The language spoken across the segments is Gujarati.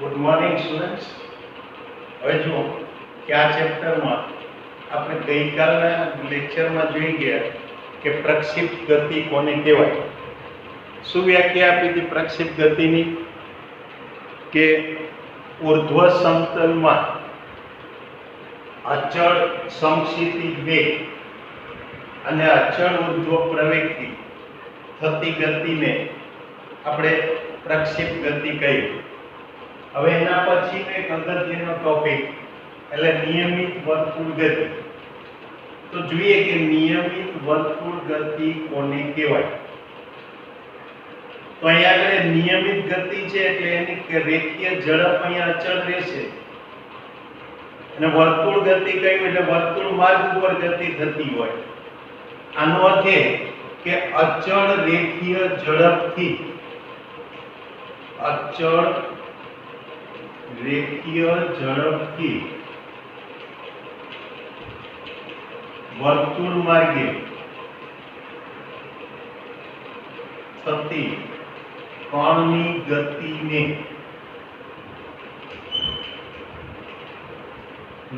Good morning students. હવે જુઓ કે આ ચેપ્ટરમાં આપણે ગઈકાલના લેક્ચરમાં જોઈ ગયા કે પ્રક્ષિપ્ત ગતિ કોને કહેવાય. શું વ્યાખ્યા આપી હતી પ્રક્ષિપ્ત ગતિની? કે ઉર્ધ્વ સમતલમાં અચળ સમક્ષિતિજ વેગ અને અચળ ઉર્ધ્વ પ્રવેગથી થતી ગતિને આપણે પ્રક્ષિપ્ત ગતિ કહી. હવે એના પછીનો એક અગત્યનો ટોપિક એટલે નિયમિત વર્તુળ ગતિ. તો જોઈએ કે નિયમિત વર્તુળ ગતિ કોને કહેવાય. તો અહીંયા આગળ નિયમિત ગતિ છે એટલે એની રેખીય ઝડપ અહીંયા અચળ રહેશે અને વર્તુળ ગતિ કહ્યું એટલે વર્તુળ માર્ગ ઉપર ગતિ થતી હોય. આનો અર્થ એ કે અચળ રેખીય ઝડપથી વર્તુળ માર્ગે થતી કણની ગતિને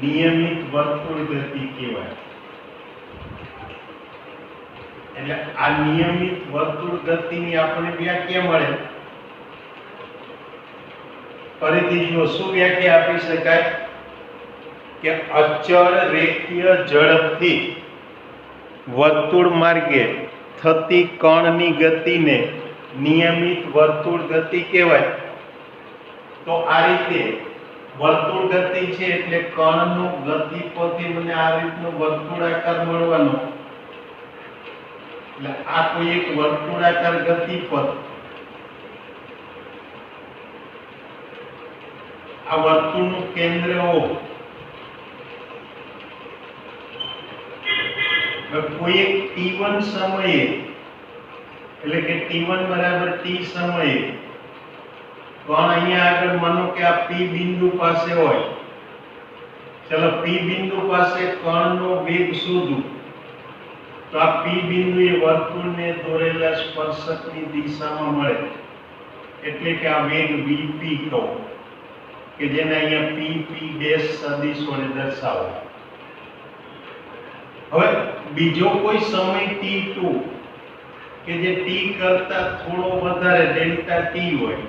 નિયમિત વર્તુળ ગતિ કહેવાય. એટલે આ નિયમિત વર્તુળ ગતિની આપણને વ્યાખ્યા મળે. ફરીથી જો શું વ્યાખ્યા આપી શકાય કે અચળ રેખીય ઝડપથી વર્તુળ માર્ગે થતી કણની ગતિને નિયમિત વર્તુળ ગતિ કહેવાય. તો આ રીતે વર્તુળ ગતિ છે એટલે કણનું ગતિપથથી મને આ રીતનો વર્તુળાકાર મળવાનો. એટલે આ કોઈ એક વર્તુળાકાર ગતિપથ, આ વર્તુળનું કેન્દ્ર O, કોઈ એક t1 સમયે એટલે કે t1 બરાબર t સમયે કણ અહીંયા આગળ માનો કે આ p બિંદુ પાસે હોય. ચલો p બિંદુ પાસે કણનો વેગ શોધું. તો આ p બિંદુએ વર્તુળને દોરેલા સ્પર્શકની દિશામાં મળે એટલે કે આ વેગ vp કહો કે જેને અહીંયા pp ડેશ સદિશ વડે દર્શાવો. હવે બીજો કોઈ સમય t2 કે જે t કરતા થોડો વધારે ડેલ્ટા t હોય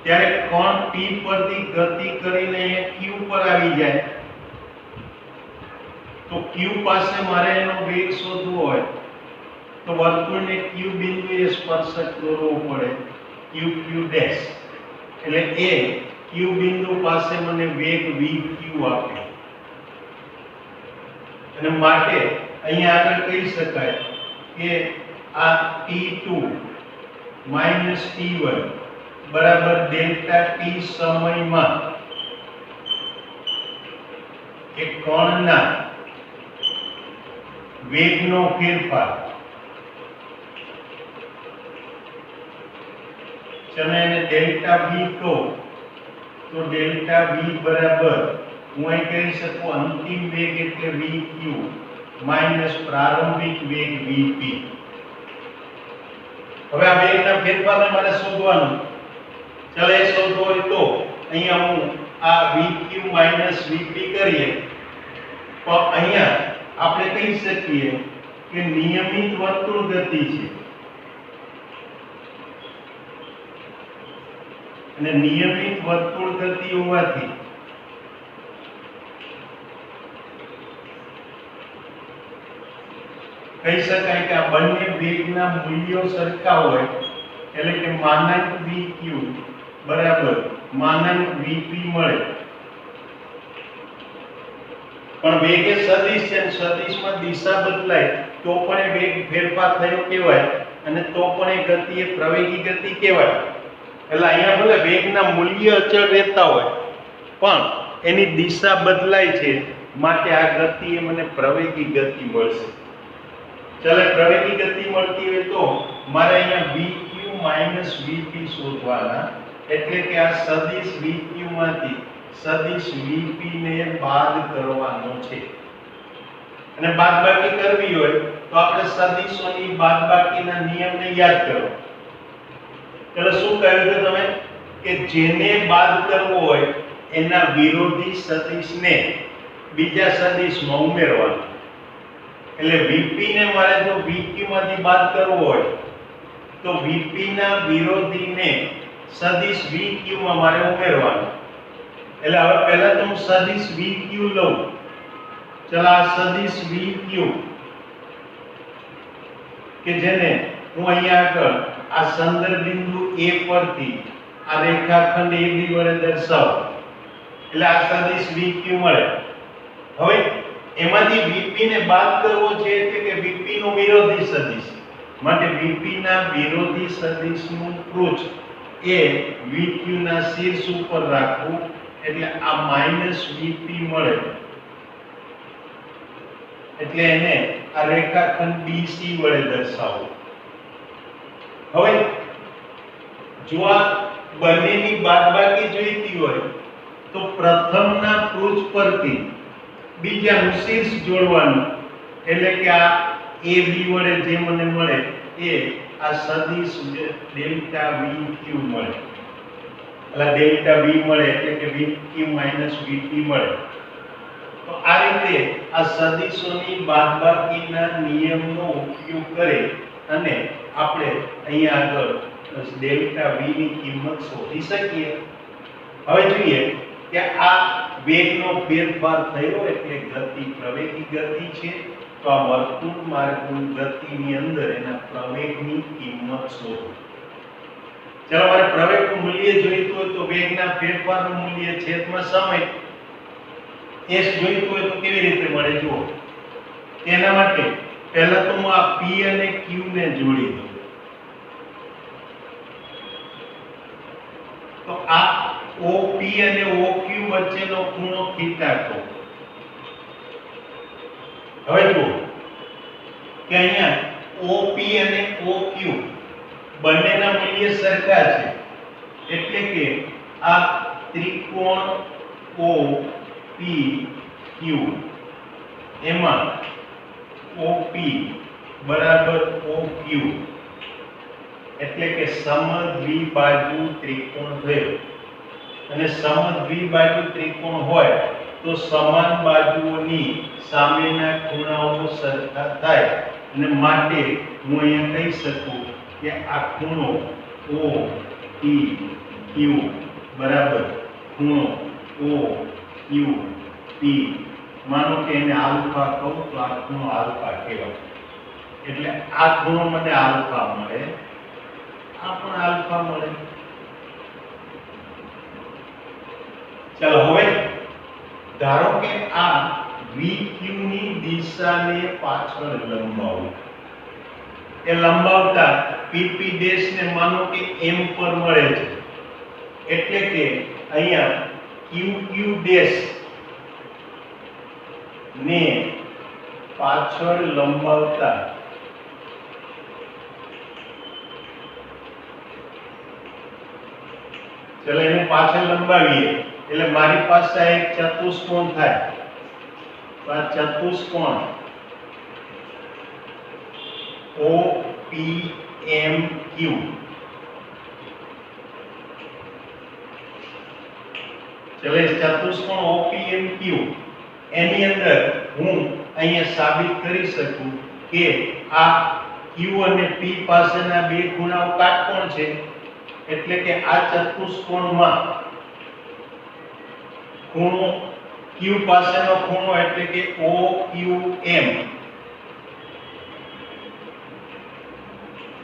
ત્યારે કણ p પરથી ગતિ કરીને અહીંયા q પર આવી જાય. તો q પાસે મારે એનો વેગ શોધવો હોય તો વર્તુળને q બિંદુએ સ્પર્શક દોરવો પડે q ડેશ. એટલે એ q બિંદુ પાસે મને વેગ vq આપે અને માટે અહીંયા આગળ કહી શકાય કે આ t2 t1 બરાબર ડેલ્ટા t સમયમાં એક કણના વેગનો ફેરફાર. ચલો એને ડેલ્ટા v કહો તો ડેલ્ટા v બરાબર હું અહીં કહી શકું અંતિમ વેગ એટલે vq માઈનસ પ્રારંભિક વેગ vp. હવે આ વેગના ફેરફારને મારે શોધવાનું. ચલો એ શોધવો હોય તો અહીંયા હું આ vq માઈનસ vp કરીએ તો અહીંયા આપણે કહી શકીએ કે નિયમિત વર્તુળ ગતિ છે અને નિયમિત વર્તુળ ગતિ હોવાથી કહી શકાય કે આ બંને વેગના મૂલ્યો સરખા હોય એટલે કે માનાંક vq બરાબર માનાંક vp મળે. પણ વેગ એ સદિશ છે અને સદિશમાં દિશા બદલાય તો પણ એ વેગ ફેરફાર થયો કહેવાય અને તો પણ એ ગતિ એ પ્રવેગી ગતિ કહેવાય. એટલે અહીંયા ભલે વેગના મૂલ્ય અચળ રહેતા હોય પણ એની દિશા બદલાય છે માટે આ ગતિ એ મને પ્રવેગી ગતિ મળશે. ચાલે પ્રવેગી ગતિ મળતી હોય તો મારે અહીંયા vq માઈનસ vp શોધવાના. એટલે કે આ સદિશ vq માંથી સદિશ vp ને બાદ કરવાનો છે અને બાદબાકી કરવી હોય તો આપણે સદિશોની બાદબાકીના નિયમને યાદ કરો. એટલે શું કહ્યું કે તમે કે જેને બાદ કરવો હોય એના વિરોધી સદિશને બીજા સદિશમાં ઉમેરવાનો. એટલે VP ને મારે જો VQ માંથી બાદ કરવો હોય તો VP ના વિરોધીને સદિશ VQ માં મારે ઉમેરવાનો. એટલે હવે પહેલા તો હું સદિશ VQ લઉં. ચલો આ સદિશ VQ કે જેને હું અહીંયા આગળ આ સંદર્ભ બિંદુ A પરથી આ રેખાખંડ AB વડે દર્શાવું. એટલે આ સદિશ VQ મળે. હવે એમાંથી VP ને બાદ કરવો છે એટલે કે VP નો વિરોધી સદિશ. માટે VP ના વિરોધી સદિશનું પૃચ્છ એ VQ ના શીર્ષ ઉપર રાખવું. એટલે આ -VP મળે. એટલે એને આ રેખાખંડ BC વડે દર્શાવો. હવે જો આ બંનેની બાદબાકી જોઈતી હોય તો પ્રથમના પૃચ્છ પરથી બીજાનું શીર્ષ જોડવાનું. એટલે કે આ AB વડે જે મને મળે એ આ સદિશ ડેલ્ટા VQ મળે. એટલે ડેલ્ટા V મળે એટલે કે VQ VT મળે. તો આ રીતે આ સદિશોની બાદબાકીના નિયમનો ઉપયોગ કરી અને આપણે અહીંયા આગળ ડેલ્ટા V ની કિંમત શોધી શકીએ. હવે જોઈએ કે આ વેગનો ફેરફાર થયો એટલે ગતિ પ્રવેગી ગતિ છે. તો આ વર્તુળ માર્ગની ગતિની અંદર એના પ્રવેગની કિંમત શોધો. ચાલો મારે પ્રવેગનું મૂલ્ય જોઈતું હોય તો વેગના ફેરફારનું મૂલ્ય છેદમાં સમય s જોઈતું હોય તો કેવી રીતે મળે જુઓ. તેના માટે પહેલા તો હું આ P અને Q ને જોડી દઉં. તો આ OP અને OQ વચ્ચેનો ખૂણો થીટા કહો. હવે જુઓ કે અહીંયા OP અને OQ બંનેના મૂલ્ય સરખા છે. એટલે કે આ ત્રિકોણ OPQ એમાં OP બરાબર OQ એટલે કે સમદ્વિબાજુ ત્રિકોણ થયો. અને સમદ્વિબાજુ ત્રિકોણ હોય તો સમાન બાજુઓની સામેના ખૂણાઓ સરખા થાય. અને માટે હું અહીંયા કહી શકું કે આ ખૂણો OPQ બરાબર ખૂણો OQP. માનો કે એને આલ્ફા કહું તો આ ખૂણો આલ્ફા કહેવાય. એટલે આ ખૂણો મને આલ્ફા મળે, આ પણ આલ્ફા મળે. ચાલો હવે ધારો કે આ VQ ની દિશાને પાછળ લંબાવું. એ લંબાવતા PP ડેશ ને માનો કે M પર મળે છે. એટલે કે અહીંયા QQ ડેશ ને પાછળ લંબાવતા ચલો એને પાછળ લંબાવીએ એટલે મારી પાસે આ એક ચતુષ્કોણ થાય. તો આ ચતુષ્કોણ OPMQ ચલો એ ચતુષ્કોણ OPMQ એની અંદર હું અહીંયા સાબિત કરી શકું કે આ Q અને P પાસેના બે ખૂણાઓ કાટકોણ છે. એટલે કે આ ચતુષ્કોણમાં ખૂણો Q પાસેનો ખૂણો એટલે કે OQM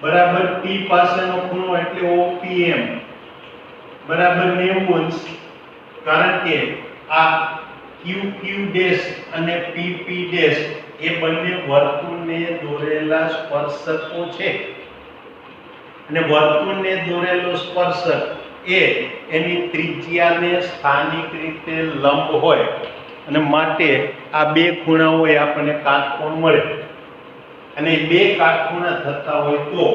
બરાબર P પાસેનો ખૂણો એટલે OPM બરાબર 90 અંશ. કારણ કે આ QQ ડેશ અને PP ડેશ એ બંને વર્તુળને દોરેલા સ્પર્શકો છે. અને વર્તુળને દોરેલો સ્પર્શક એ એની ત્રિજ્યાને સ્થાનિક રીતે લંબ હોય અને માટે આ બે ખૂણાઓ એ આપણને કાટકોણ મળે. અને બે કાટખૂણા થતા હોય તો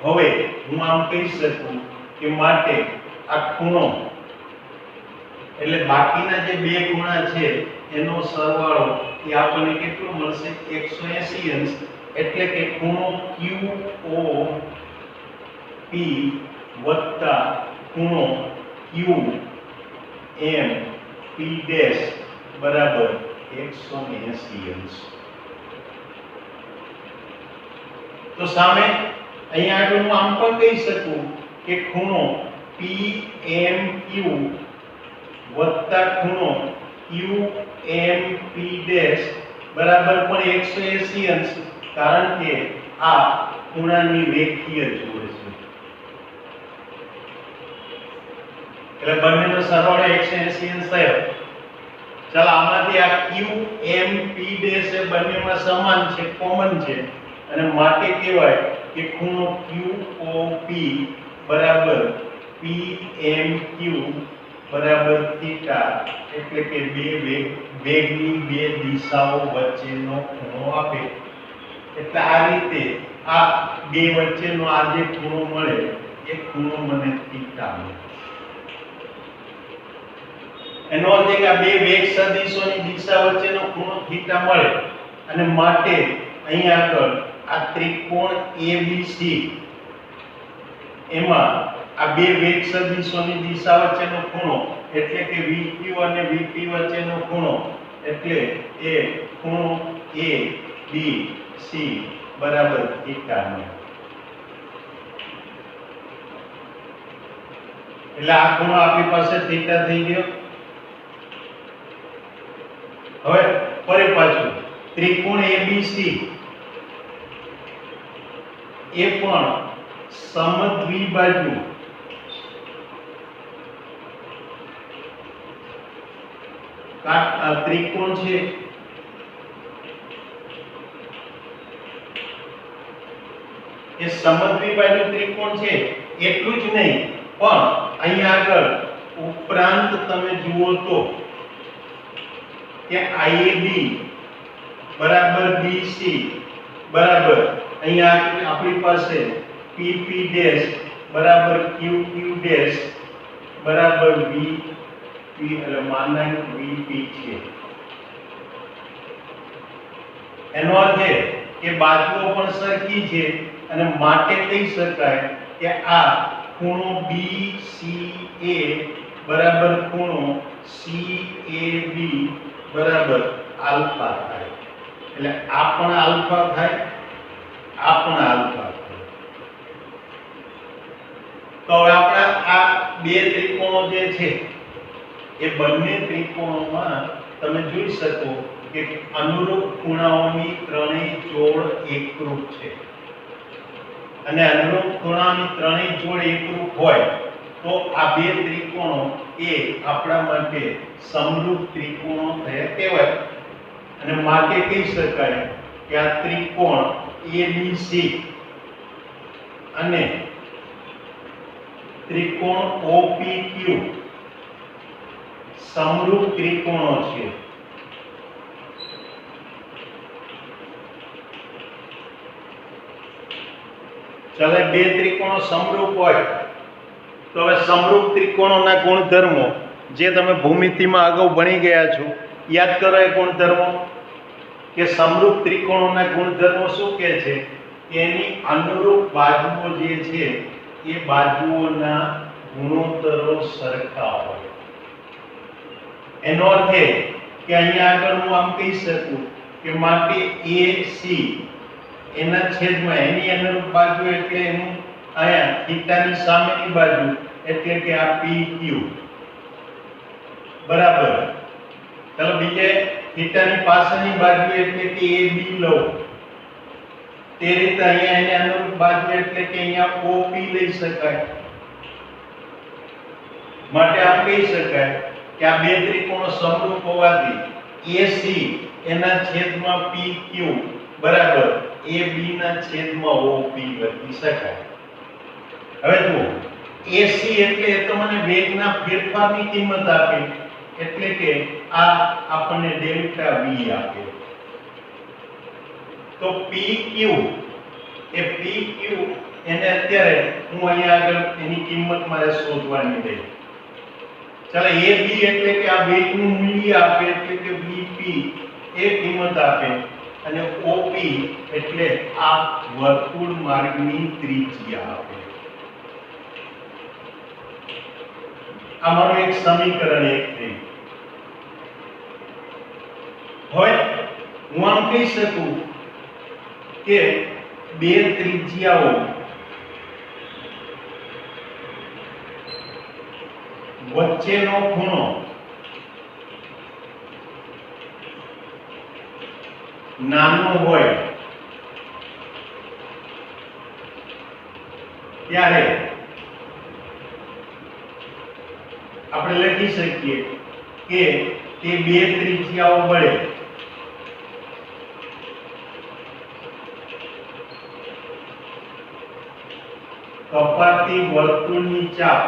હવે હું આમ કહી શકું કે માટે આ ખૂણો એટલે બાકીના જે બે ખૂણા છે એનો સરવાળો એ આપણને કેટલો મળશે 180 અંશ. એટલે કે ખૂણો QOP વત્તા ખૂણો ક્યુ એમ પી ડેશ બરાબર 180 અંશ. તો સામે અહીંયા આગળ હું આમ પણ કહી શકું કે ખૂણો PMQ વત્તા ખૂણો QMP ડેશ બરાબર પણ 180 અંશ, કારણ કે આ ખૂણાની રેખીય જોડ છે. એટલે બંનેનો સરવાળો 180 અંશ થયો. ચાલો આમાંથી આ QMP ડેશ એ બંનેમાં સમાન છે, કોમન છે, અને માટે કહેવાય કે ખૂણો QOP બરાબર PMQ બરાબર થીટા, એટલે કે વેગની બે દિશાઓ વચ્ચેનો ખૂણો આપે. એટલે આ રીતે આ બે વચ્ચેનો આ જે ખૂણો મળે એ ખૂણો મને થીટા મળે. એનો અર્થ એ કે આ બે વેગ સદિશોની દિશા વચ્ચેનો ખૂણો થીટા મળે, અને માટે અહીંયા આગળ આ ત્રિકોણ ABC એમાં આ બે વેગ સદિશોની દિશા વચ્ચેનો ખૂણો એટલે કે VQ અને VP વચ્ચેનો ખૂણો એટલે એ ખૂણો ABC બરાબર થીટા મળે. એટલે આ ખૂણો આપણી પાસે થીટા થઈ ગયો. હવે ફરી પાછું ત્રિકોણ ABC એ પણ સમદ્વિબાજુ ત્રિકોણ છે. એ સમદ્વિબાજુ ત્રિકોણ છે. એટલું જ નહીં, પણ અહીંયા આગળ ઉપરાંત તમે જુઓ તો કે IAB બરાબર BC બરાબર અહીંયા આપણી પાસે PP ડેશ બરાબર QQ ડેશ બરાબર VP એટલે માનાંક VP છે. એનો અર્થ એ કે બાજુઓ પણ સરખી છે, અને માટે કહી શકાય કે આ ખૂણો BCA બરાબર ખૂણો CAB બરાબર આલ્ફા થાય. એટલે આ પણ આલ્ફા થાય, આ પણ આલ્ફા થાય. તો હવે આપણે આ બે ત્રિકોણો જે છે એ બંને ત્રિકોણોમાં તમે જોઈ શકો કે અનુરૂપ ખૂણાઓની ત્રણેય જોડ એકરૂપ છે. અને અનુરૂપ ખૂણાની ત્રણેય જોડ એકરૂપ હોય તો આ બે ત્રિકોણો એ આપણા માટે સમરૂપ ત્રિકોણો થયા કહેવાય. અને માટે કહી શકાય કે આ ત્રિકોણ ABC અને ત્રિકોણ OPQ સમરૂપ ત્રિકોણો છે. ચાલો બે ત્રિકોણો સમરૂપ હોય તો હવે સમરૂપ ત્રિકોણોના ગુણધર્મો જે તમે ભૂમિતિમાં અગાઉ ભણી ગયા છો, યાદ કરો એ ગુણધર્મો. કે સમરૂપ ત્રિકોણોના ગુણધર્મો શું કહે છે કે એની અનુરૂપ બાજુઓ જે છે એ બાજુઓના ગુણોત્તરો સરખા હોય. એનો અર્થ એ કે અહીંયા આગળ હું આમ કહી શકું કે માટે AC એના છેદમાં એની અનુરૂપ બાજુ એટલે એનું અહીંયા થીટાની સામેની બાજુ એટલે કે આ PQ બરાબર. ચાલો બીજે થીટાની પાછળની બાજુ એટલે કે AB લો. તે રીતે અહીંયા એને અનુરૂપ બાજુ એટલે કે અહીંયા OP લઈ શકાય. માટે આમ કહી શકાય કે આ બે ત્રિકોણો સમરૂપ હોવાથી AC એના છેદમાં PQ બરાબર AB ના છેદમાં OP લખી શકાય. હવે જુઓ AC એટલે એ તો મને વેગના ફેરફારની કિંમત આપે, એટલે કે આ આપણને ડેલ્ટા V આપે. તો PQ એ PQ એને અત્યારે હું અહીંયા આગળ એની કિંમત મારે શોધવાની રહી. ચાલો AB એટલે કે આ વેગનું મૂલ્ય આપે એટલે કે VP એ કિંમત આપે, અને OP એટલે આ વર્તુળ માર્ગની ત્રિજ્યા આપે. આ મારું એક સમીકરણ એક થયું. હવે હું આમ કહી શકું કે બે ત્રિજ્યાઓ વચ્ચેનો ખૂણો નાનો હોય ત્યારે આપણે લખી શકીએ કે તે બે ત્રિજ્યાઓ વડે કપાતી વર્તુળની ચાપ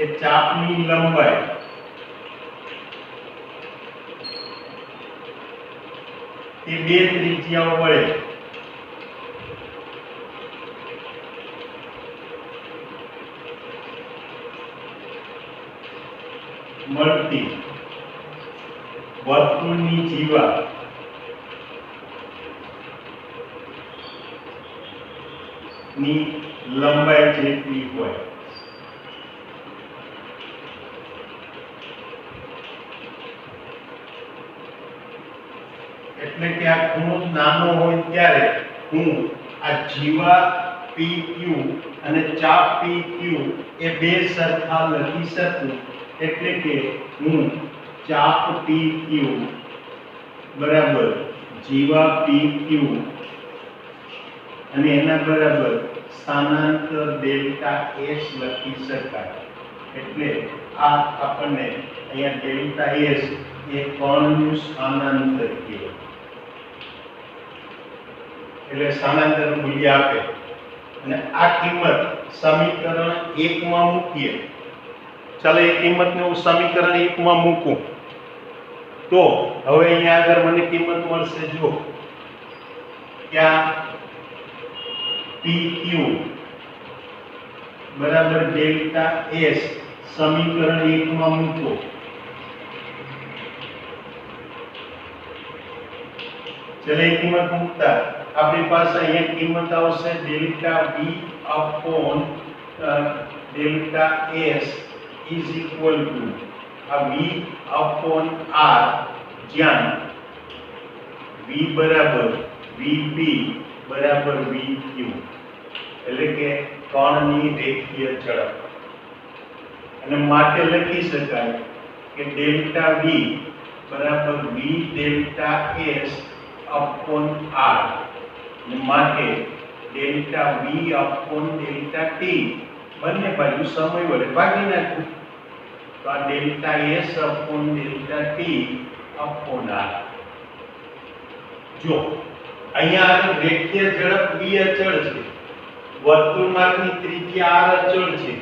એ ચાપની લંબાઈ તે બે ત્રિજ્યાઓ વડે મળતી વર્તુળની જીવા ની લંબાઈ જેટલી હોય. એટલે કે આ ખૂણો નાનો હોય ત્યારે હું આ જીવા PQ અને ચાપ PQ એ બે સરખા લખી શકું. એટલે કે હું ચાપ PQ બરાબર જીવા PQ અને એના બરાબર સ્થાનાંતર ડેલ્ટા S લખી શકાય. એટલે આ આપણને અહીંયા ડેલ્ટા S એ કોણનું સ્થાનાંતર કહેવાય. એટલે સ્થાનાંતર મૂલ્ય આપે અને આ કિંમત સમીકરણ 1 માં મૂકીએ. ચાલો એ કિંમતને હું સમીકરણ 1 માં મૂકું તો હવે અહીંયા આગળ મને કિંમત મળશે. જો ક્યાં PQ બરાબર ડેલ્ટા S સમીકરણ 1 માં મૂકો. ચલે કિંમત મૂકતા આપણી પાસે અહીંયા કિંમત આવશે delta V upon delta S is equal to આ V અપોન R જ્યાં V બરાબર VP બરાબર VQ એટલે કે કોણની રેખીય ઝડપ. અને માટે લખી શકાય કે ડેલ્ટા V બરાબર V delta S upon R અને માટે delta V upon delta T બંને બાજુ સમય વડે ભાગી નાખું તો આ delta S upon delta T upon R. જો અહીંયા આ રેખીય ઝડપ V અચળ છે, વર્તુળમાર્ગની ત્રિજ્યા R અચળ છે,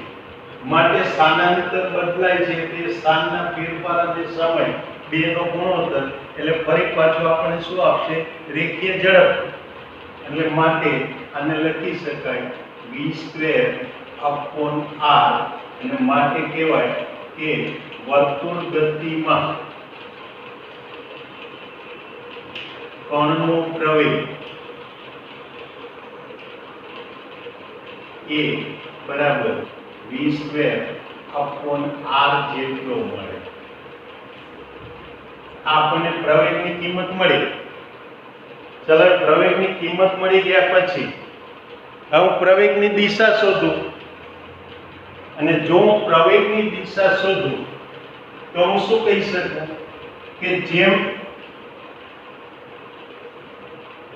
માટે સ્થાનાંતર બદલાય છે. તે સ્થાનના ફેરફાર અને સમય બેનો ગુણોત્તર એટલે ફરી પાછું આપણે શું આપશે? રેખીય ઝડપ. એટલે માટે આને લખી શકાય v² અપોન R અને માટે કહેવાય કે વર્તુળ ગતિમાં કણનો પ્રવેગ એ બરાબર v² અપોન R જેટલો મળે. આપણને પ્રવેગની કિંમત મળી. ચલો પ્રવેગની કિંમત મળી ગયા પછી હવે હું પ્રવેગની દિશા શોધું. અને જો હું પ્રવેગની દિશા શોધું તો હું શું કહી શકું કે જેમ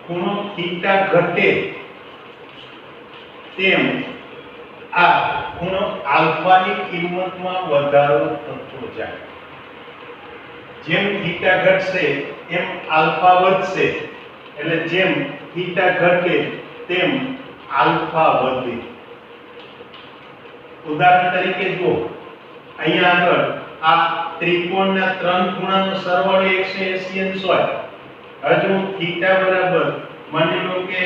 ખૂણો થીટા ઘટે તેમ આ ખૂણો આલ્ફાની કિંમતમાં વધારો થતો જાય. જેમ થીટા ઘટશે એમ આલ્ફા વધશે. એટલે જેમ થીટા ઘટે તેમ આલ્ફા વધે. ઉદાહરણ તરીકે જો અહીંયા આગળ આ ત્રિકોણના ત્રણ ખૂણાનો સરવાળો 180 અંશ હોય. હવે જો હું થીટા બરાબર માની લો કે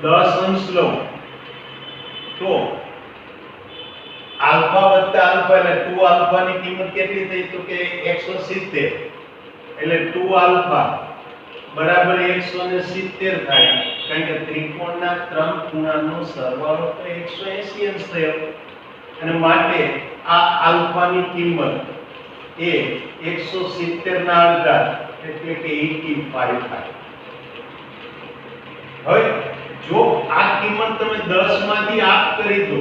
10 અંશ લઉં તો આલ્ફા વત્તા આલ્ફા એટલે 2 આલ્ફાની કિંમત કેટલી થઈ? તો કે 170. એટલે 2 આલ્ફા બરાબર 170 થાય, કારણ કે ત્રિકોણના 3 ખૂણાનો સરવાળો તો 180 અંશ થયો, અને માટે આ આલ્ફાની કિંમત એ 170 ના અડધા એટલે કે 85 થાય. હવે જો આ કિંમત તમે 10 માંથી આપ કરી દો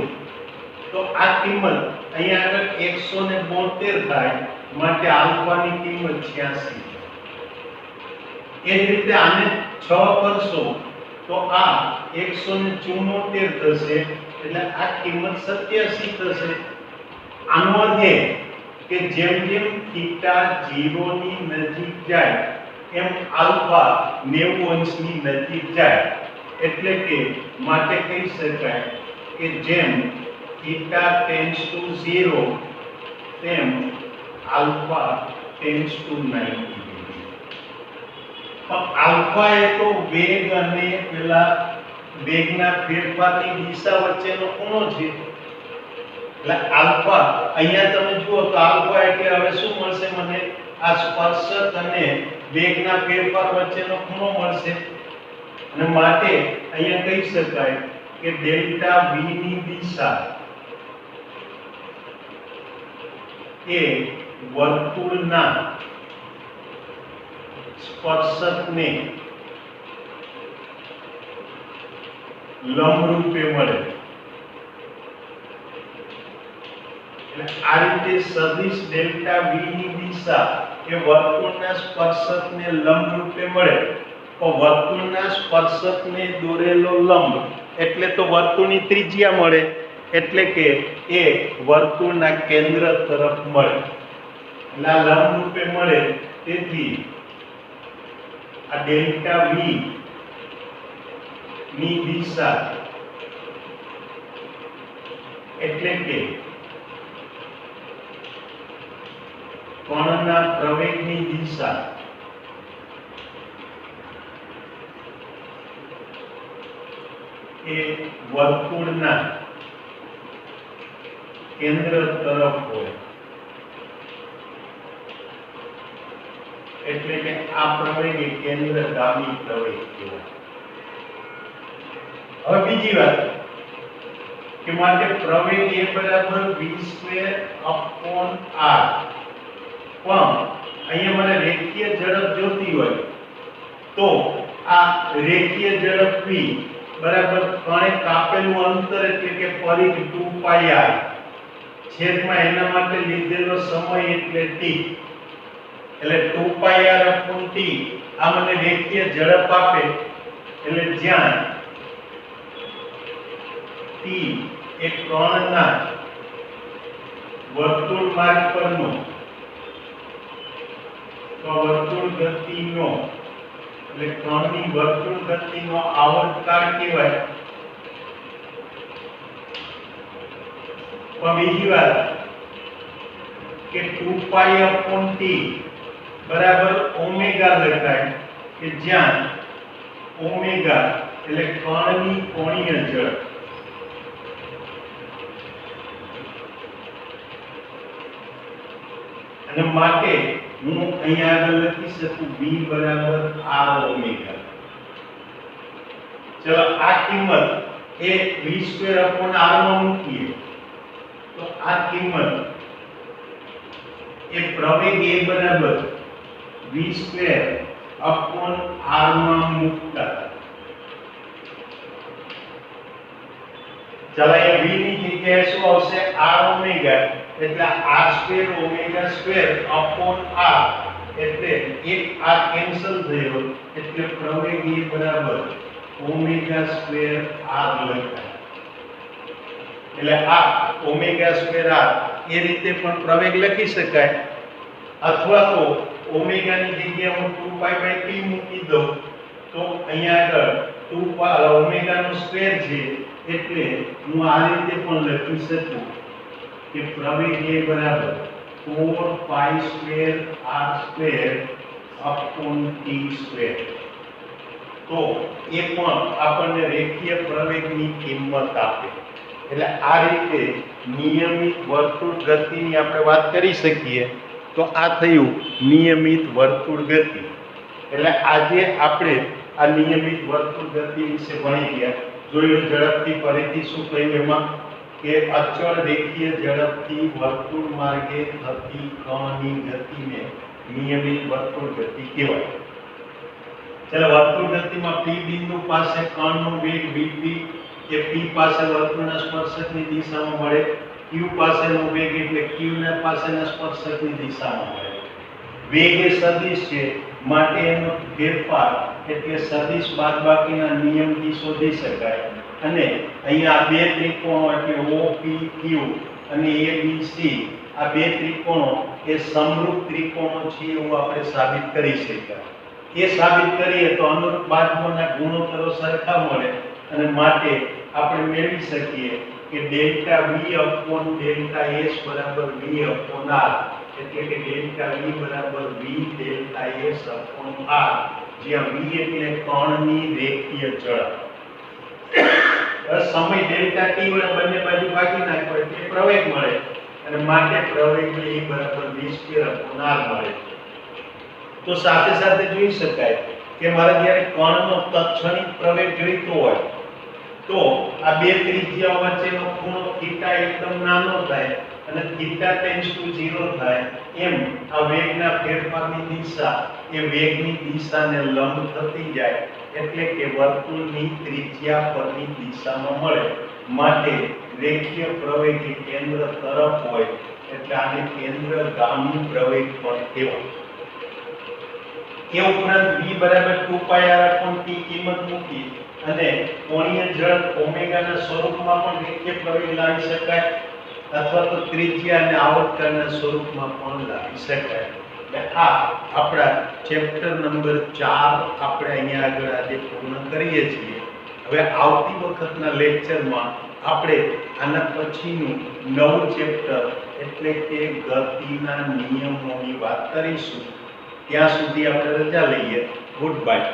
તો આ કિંમત અહીંયા આગળ 172 થાય, માટે આલ્ફાની કિંમત 86. એ જ રીતે આને 6 કરશો તો આ 174 થશે, એટલે આ કિંમત 87 થશે. આનો અર્થ એ કે જેમ જેમ થીટા 0 ની નજીક જાય એમ આલ્ફા 90 અંશની નજીક જાય, એટલે કે માટે કહી શકાય કે જેમ થીટા ટેન્ડ્સ ટુ 0 તેમ આલ્ફા ટેન્ડ્સ ટુ 90. પણ આલ્ફા એ તો વેગ અને પેલા વેગના ફેરફારની દિશા વચ્ચેનો ખૂણો છે, એટલે આલ્ફા અહીંયા તમે જુઓ તો આલ્ફા એટલે હવે શું મળશે મને? આ સ્પર્શક અને વેગના ફેરફાર વચ્ચેનો ખૂણો મળશે, અને માટે અહીંયા કહી શકાય કે ડેલ્ટા v ની દિશા એ વર્તુળના સ્પર્શકને લંબ રૂપે મળે. એટલે આ રીતે સદિશ ડેલ્ટા v ની દિશા એ વર્તુળના સ્પર્શકને લંબ રૂપે મળે, તો વર્તુળના સ્પર્શકને દોરેલો લંબ એટલે તો વર્તુળની ત્રિજ્યા મળે, એટલે કે એ વર્તુળના કેન્દ્ર તરફ મળે. એટલે આ લંબ રૂપે મળે, તેથી આ ડેલ્ટા v ની દિશા એટલે કે કણના પ્રવેગની દિશા એ વર્તુળના કેન્દ્ર તરફ હોય, એટલે કે આ પ્રવેગ એ કેન્દ્રગામી પ્રવેગ કહેવાય. હવે બીજી વાત કે માટે પ્રવેગ એ બરાબર v²/r. પણ અહીંયા મને રેખીય ઝડપ જોતી હોય તો આ રેખીય ઝડપ v બરાબર કણે કાપેલું અંતર એટલે કે પરિઘ 2πr છેદમાં એના માટે લીધેલો સમય એટલે t, એટલે 2πr/t આ મને રેખીય ઝડપ આપે, એટલે જ્યાં t એ કણના વર્તુળ માર્ગ પરનો વર્તુળ ગતિનો એટલે કણની વર્તુળ ગતિનો આવર્તકાળ કહેવાય. પણ બીજી વાત કે 2π/t બરાબર ઓમેગા લખાય, કે જ્યાં ઓમેગા એટલે કણની કોણીય ઝડપ. અને માટે હું અહીંયા આગળ લખી શકું v બરાબર r ઓમેગા. ચલો આ કિંમત એ v²/r માં મૂકીએ તો આ કિંમત એ પ્રવેગ a બરાબર v²/r માં મૂકતા, ચલો અહીંયા v ની જગ્યાએ શું આવશે? r ઓમેગા, એટલે r² ઓમેગા² એટલે એક આ કેન્સલ થયો, એટલે પ્રવેગ એ બરાબર ઓમેગા² r લખાય. એટલે આ ઓમેગા² એ રીતે પણ પ્રવેગ લખી શકાય, અથવા તો ઓમેગા ની જગ્યાએ હું 2π/t મૂકી દઉં તો અહીંયા આગળ 2π ઓમેગા નો સ્ક્વેર છે, એટલે હું આ રીતે પણ લખી શકું કે પ્રવેગ એ બરાબર 4π²r²/t². તો એ પણ આપણને રેખીય પ્રવેગની કિંમત આપે. એટલે આ રીતે નિયમિત વર્તુળ ગતિની આપણે વાત કરી શકીએ. તો આ થયું નિયમિત વર્તુળ ગતિ. એટલે આજે આપણે આ નિયમિત વર્તુળ ગતિ વિશે ભણી ગયા. જોયું ઝડપથી ફરીથી શું કહ્યું એમાં કે અચળ રેખીય ઝડપથી વર્તુળ માર્ગે થતી કણની ગતિને નિયમિત વર્તુળ ગતિ કહેવાય. ચાલો વર્તુળ ગતિમાં P બિંદુ પાસે કણનો વેગ v કે P પાસે વર્તુળના સ્પર્શકની દિશામાં મળે, Q પાસેનો વેગ એટલે Q ના પાસેના સ્પર્શકની દિશામાં મળે. વેગ એ સદિશ છે માટે એનો ફેરફાર એટલે સદિશ બાદબાકીના નિયમથી શોધી શકાય. અને અહીંયા બે ત્રિકોણો એટલે OPQ અને ABC આ બે ત્રિકોણો એ સમરૂપ ત્રિકોણો છે એવું આપણે સાબિત કરી શક્યા. એ સાબિત કરીએ તો અનુરૂપ બાજુઓના ગુણોત્તરો સરખા મળે અને માટે આપણે મેળવી શકીએ કે delta V upon delta S બરાબર V અપોન R, એટલે કે ડેલ્ટા V બરાબર V delta S upon R, જ્યાં V એટલે કણની રેખીય ઝડપ. સમય ડેલ્ટા t વડે બંને બાજુ ભાગી નાખો એટલે પ્રવેગ મળે અને માટે પ્રવેગ E બરાબર V સ્ક્વેર અપોન R મળે. તો સાથે સાથે જોઈ શકાય કે મારે જ્યારે કણનો તત્ક્ષણિક પ્રવેગ જોઈતો હોય તો આ બે ત્રિજ્યાઓ વચ્ચેનો ખૂણો થીટા એકદમ નાનો થાય અને થીટા ટેન્ડ્સ ટુ 0 થાય એમ આ વેગના ફેરફારની દિશા એ વેગની દિશાને લંબ થતી જાય એટલે કે વર્તુળની ત્રિજ્યા પરની દિશામાં મળે. માટે રેખીય પ્રવેગ એ કેન્દ્ર તરફ હોય એટલે આને કેન્દ્રગામી પ્રવેગ પણ કહેવાય. એ ઉપરાંત v બરાબર 2πr/t કિંમત મૂકી અને કોણીય ઝડપ ઓમેગાના સ્વરૂપમાં પણ રેખીય પ્રવેગ લાવી શકાય અથવા તો ત્રિજ્યા અને આવર્તનના સ્વરૂપમાં પણ લાવી શકાય. એટલે આ આપણા ચેપ્ટર નંબર 4 આપણે અહીંયા આગળ આજે પૂર્ણ કરીએ છીએ. હવે આવતી વખતના લેક્ચરમાં આપણે આના પછીનું નવું ચેપ્ટર એટલે કે ગતિના નિયમોની વાત કરીશું. ત્યાં સુધી આપણે રજા લઈએ. Good bye.